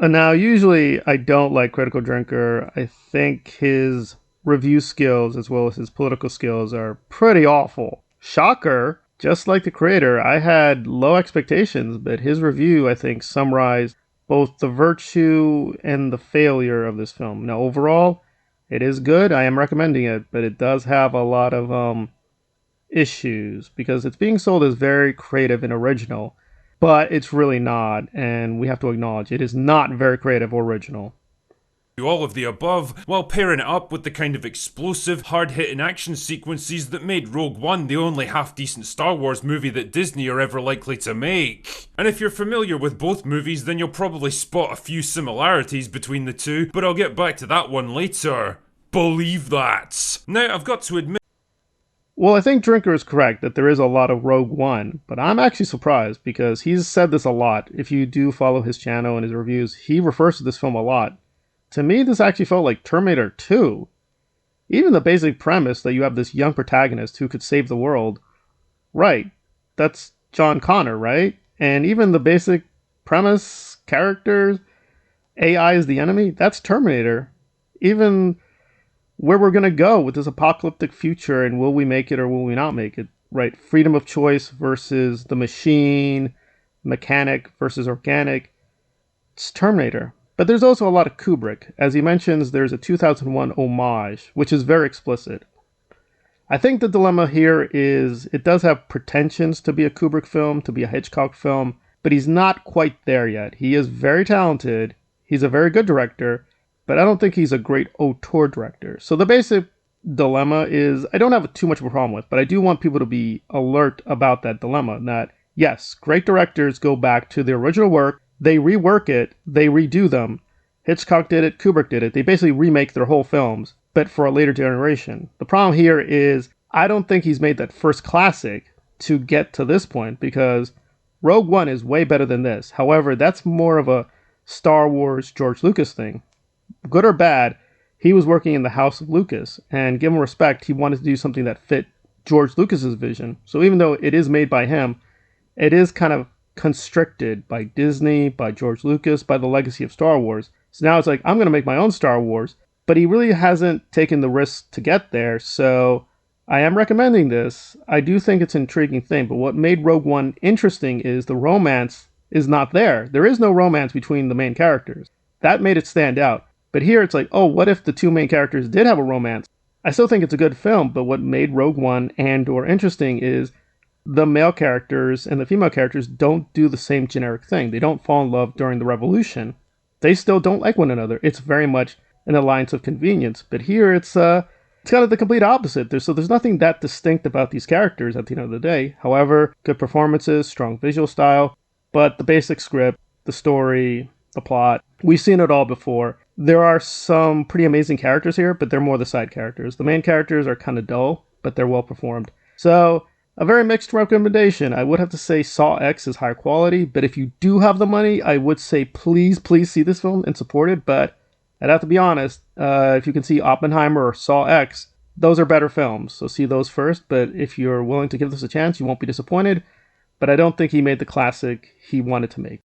Now, usually I don't like Critical Drinker. I think his review skills as well as his political skills are pretty awful. Shocker, just like the creator, I had low expectations, but his review, I think, summarized both the virtue and the failure of this film. Now, overall, it is good. I am recommending it, but it does have a lot of issues because it's being sold as very creative and original, but it's really not, and we have to acknowledge it is not very creative or original. All of the above, while pairing it up with the kind of explosive, hard-hitting action sequences that made Rogue One the only half-decent Star Wars movie that Disney are ever likely to make. And if you're familiar with both movies, then you'll probably spot a few similarities between the two, but I'll get back to that one later. Believe that. Now, I've got to admit, Well, I think Drinker is correct that there is a lot of Rogue One, but I'm actually surprised because he's said this a lot. If you do follow his channel and his reviews, he refers to this film a lot. To me, this actually felt like Terminator 2. Even the basic premise that you have this young protagonist who could save the world, right? That's John Connor, right? And even the basic premise, characters, AI is the enemy, that's Terminator. Even where we're going to go with this apocalyptic future and will we make it or will we not make it, right? Freedom of choice versus the machine, mechanic versus organic. It's Terminator. But there's also a lot of Kubrick. As he mentions, there's a 2001 homage, which is very explicit. I think the dilemma here is it does have pretensions to be a Kubrick film, to be a Hitchcock film, but he's not quite there yet. He is very talented. He's a very good director, but I don't think he's a great auteur director. So the basic dilemma is I don't have too much of a problem with, but I do want people to be alert about that dilemma. That yes, great directors go back to the original work, they rework it, they redo them. Hitchcock did it, Kubrick did it. They basically remake their whole films, but for a later generation. The problem here is I don't think he's made that first classic to get to this point because Rogue One is way better than this. However, that's more of a Star Wars George Lucas thing. Good or bad, he was working in the house of Lucas, and given respect, he wanted to do something that fit George Lucas's vision. So even though it is made by him, it is kind of constricted by Disney, by George Lucas, by the legacy of Star Wars. So now it's like, I'm going to make my own Star Wars, but he really hasn't taken the risk to get there, so I am recommending this. I do think it's an intriguing thing, but what made Rogue One interesting is the romance is not there. There is no romance between the main characters. That made it stand out. But here it's like, oh, what if the two main characters did have a romance? I still think it's a good film, but what made Rogue One and or interesting is the male characters and the female characters don't do the same generic thing. They don't fall in love during the revolution. They still don't like one another. It's very much an alliance of convenience. But here it's kind of the complete opposite. There's nothing that distinct about these characters at the end of the day. However, good performances, strong visual style, but the basic script, the story, the plot, we've seen it all before. There are some pretty amazing characters here, but they're more the side characters. The main characters are kind of dull, but they're well performed. So, a very mixed recommendation. I would have to say Saw X is higher quality, but if you do have the money, I would say please see this film and support it. But I'd have to be honest, if you can see Oppenheimer or Saw X, those are better films. So see those first, but if you're willing to give this a chance, you won't be disappointed. But I don't think he made the classic he wanted to make.